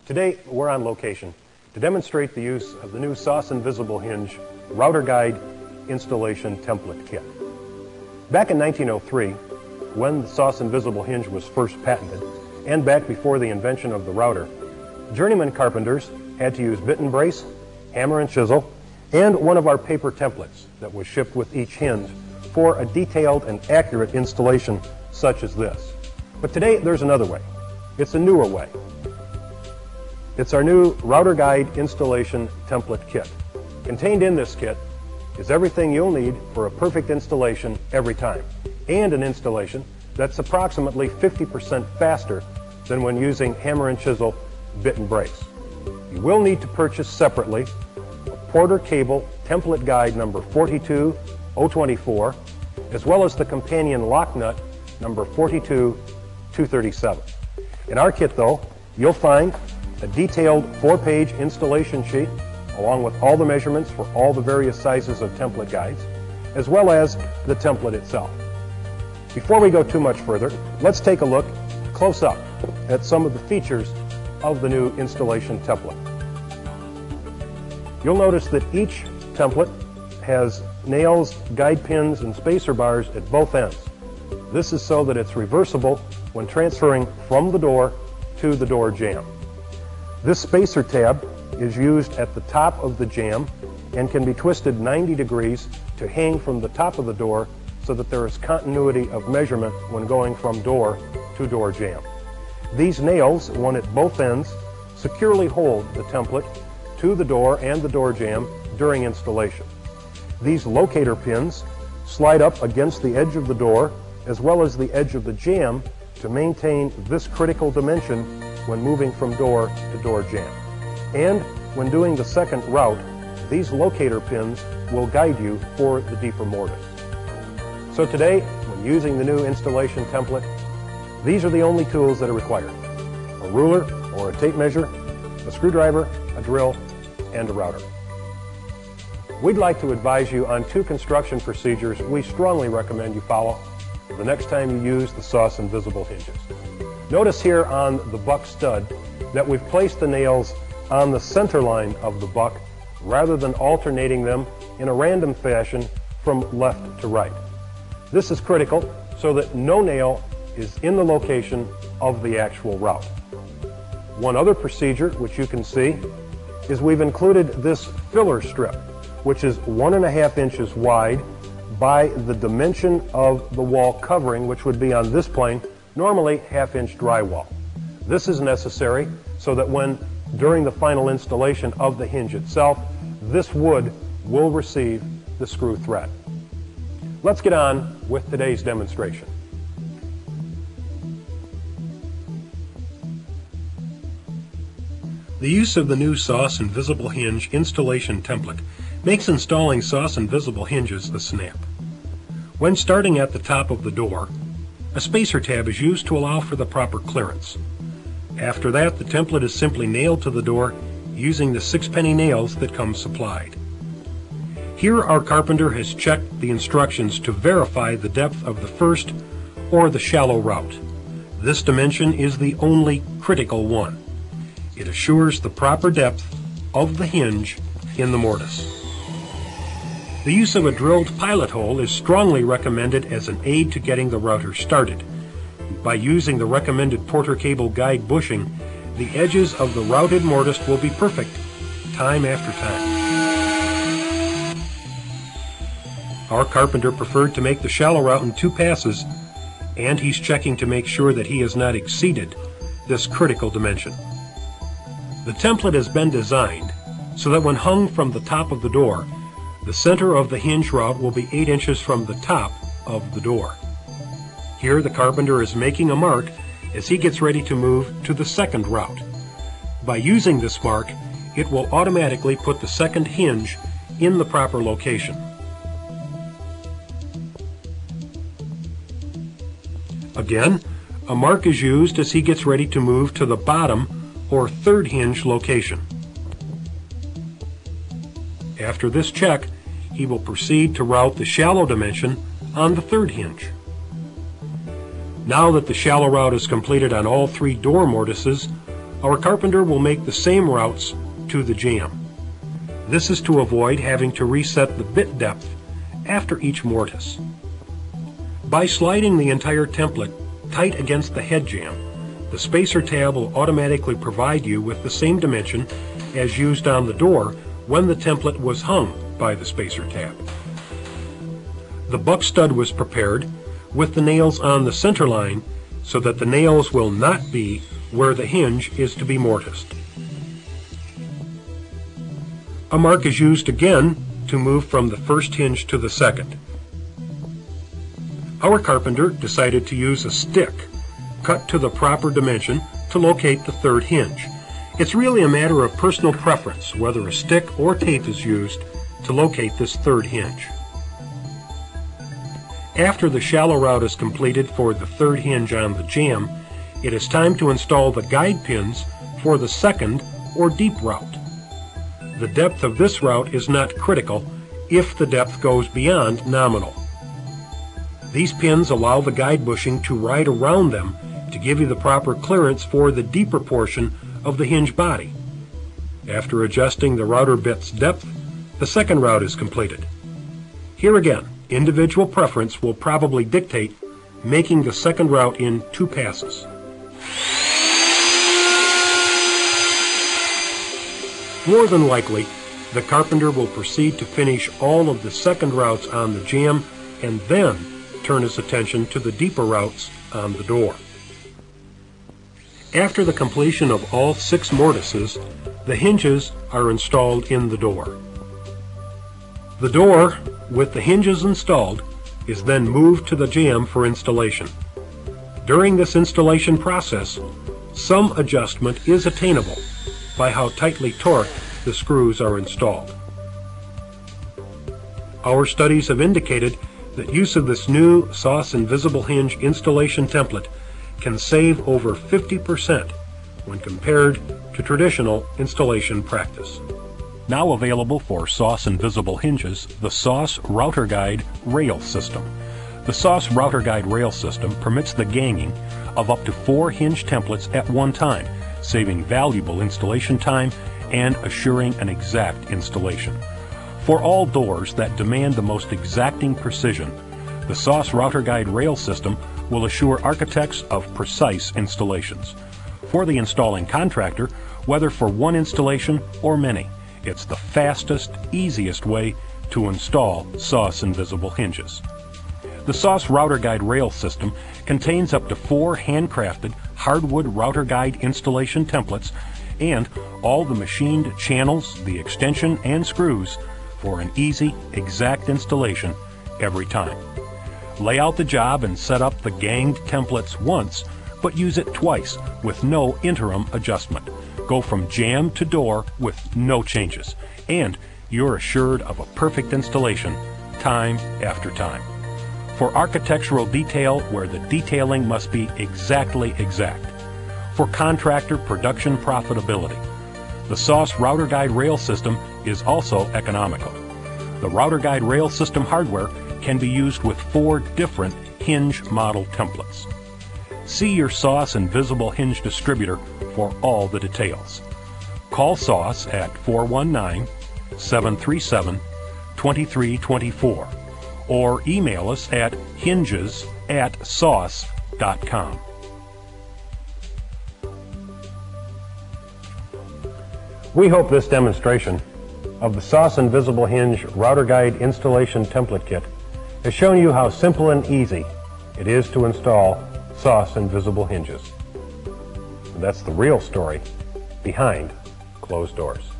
Today, we're on location to demonstrate the use of the new SOSS Invisible Hinge Router Guide Installation Template Kit. Back in 1903, when the SOSS Invisible Hinge was first patented, and back before the invention of the router, journeyman carpenters had to use bit and brace, hammer and chisel, and one of our paper templates that was shipped with each hinge for a detailed and accurate installation such as this. But today, there's another way. It's a newer way. It's our new Router Guide Installation Template Kit. Contained in this kit is everything you'll need for a perfect installation every time, and an installation that's approximately 50% faster than when using hammer and chisel, bit and brace. You will need to purchase separately a Porter Cable Template Guide number 42024, as well as the companion lock nut number 42237. In our kit, though, you'll find a detailed 4-page installation sheet along with all the measurements for all the various sizes of template guides, as well as the template itself. Before we go too much further, let's take a look close up at some of the features of the new installation template. You'll notice that each template has nails, guide pins, and spacer bars at both ends. This is so that it's reversible when transferring from the door to the door jamb. This spacer tab is used at the top of the jamb and can be twisted 90 degrees to hang from the top of the door so that there is continuity of measurement when going from door to door jamb. These nails, one at both ends, securely hold the template to the door and the door jamb during installation. These locator pins slide up against the edge of the door as well as the edge of the jamb to maintain this critical dimension when moving from door to door jamb. And when doing the second route, these locator pins will guide you for the deeper mortise. So today, when using the new installation template, these are the only tools that are required: a ruler or a tape measure, a screwdriver, a drill, and a router. We'd like to advise you on 2 construction procedures we strongly recommend you follow the next time you use the SOSS Invisible Hinges. Notice here on the buck stud that we've placed the nails on the center line of the buck rather than alternating them in a random fashion from left to right. This is critical so that no nail is in the location of the actual route. One other procedure which you can see is we've included this filler strip, which is 1.5 inches wide by the dimension of the wall covering, which would be on this plane, normally 1/2 inch drywall. This is necessary so that when during the final installation of the hinge itself, this wood will receive the screw thread. Let's get on with today's demonstration. The use of the new SOSS Invisible Hinge installation template makes installing SOSS Invisible Hinges a snap. When starting at the top of the door, a spacer tab is used to allow for the proper clearance. After that, the template is simply nailed to the door using the 6-penny nails that come supplied. Here our carpenter has checked the instructions to verify the depth of the first or the shallow route. This dimension is the only critical one. It assures the proper depth of the hinge in the mortise. The use of a drilled pilot hole is strongly recommended as an aid to getting the router started. By using the recommended Porter Cable Guide bushing, the edges of the routed mortise will be perfect time after time. Our carpenter preferred to make the shallow route in 2 passes, and he's checking to make sure that he has not exceeded this critical dimension. The template has been designed so that when hung from the top of the door, the center of the hinge route will be 8 inches from the top of the door. Here the carpenter is making a mark as he gets ready to move to the second route. By using this mark, it will automatically put the second hinge in the proper location. Again, a mark is used as he gets ready to move to the bottom or third hinge location. After this check, he will proceed to route the shallow dimension on the third hinge. Now that the shallow route is completed on all 3 door mortises, our carpenter will make the same routes to the jamb. This is to avoid having to reset the bit depth after each mortise. By sliding the entire template tight against the head jamb, the spacer tab will automatically provide you with the same dimension as used on the door when the template was hung by the spacer tab. The buck stud was prepared with the nails on the center line so that the nails will not be where the hinge is to be mortised. A mark is used again to move from the first hinge to the second. Our carpenter decided to use a stick cut to the proper dimension to locate the third hinge. It's really a matter of personal preference whether a stick or tape is used to locate this third hinge. After the shallow route is completed for the third hinge on the jamb, it is time to install the guide pins for the second or deep route. The depth of this route is not critical if the depth goes beyond nominal. These pins allow the guide bushing to ride around them to give you the proper clearance for the deeper portion of the hinge body. After adjusting the router bit's depth, the second route is completed. Here again, individual preference will probably dictate making the second route in 2 passes. More than likely, the carpenter will proceed to finish all of the second routes on the jamb and then turn his attention to the deeper routes on the door. After the completion of all 6 mortises, the hinges are installed in the door. The door, with the hinges installed, is then moved to the jamb for installation. During this installation process, some adjustment is attainable by how tightly torqued the screws are installed. Our studies have indicated that use of this new SOSS Invisible Hinge installation template can save over 50% when compared to traditional installation practice. Now available for SOSS Invisible Hinges, the SOSS Router Guide Rail System. The SOSS Router Guide Rail System permits the ganging of up to 4 hinge templates at one time, saving valuable installation time and assuring an exact installation. For all doors that demand the most exacting precision, the SOSS Router Guide Rail System will assure architects of precise installations. For the installing contractor, whether for one installation or many, it's the fastest, easiest way to install SOSS Invisible Hinges. The SOSS Router Guide Rail System contains up to 4 handcrafted hardwood router guide installation templates and all the machined channels, the extension, and screws for an easy, exact installation every time. Lay out the job and set up the ganged templates once, but use it twice with no interim adjustment. Go from jamb to door with no changes, and you're assured of a perfect installation time after time. For architectural detail where the detailing must be exactly exact. For contractor production profitability. The SOSS Router Guide Rail System is also economical. The Router Guide Rail System hardware can be used with 4 different hinge model templates. See your SOSS Invisible Hinge distributor for all the details. Call SOSS at 419-737-2324 or email us at hinges@soss.com. We hope this demonstration of the SOSS Invisible Hinge Router Guide Installation Template Kit has shown you how simple and easy it is to install SOSS Invisible Hinges. And that's the real story behind closed doors.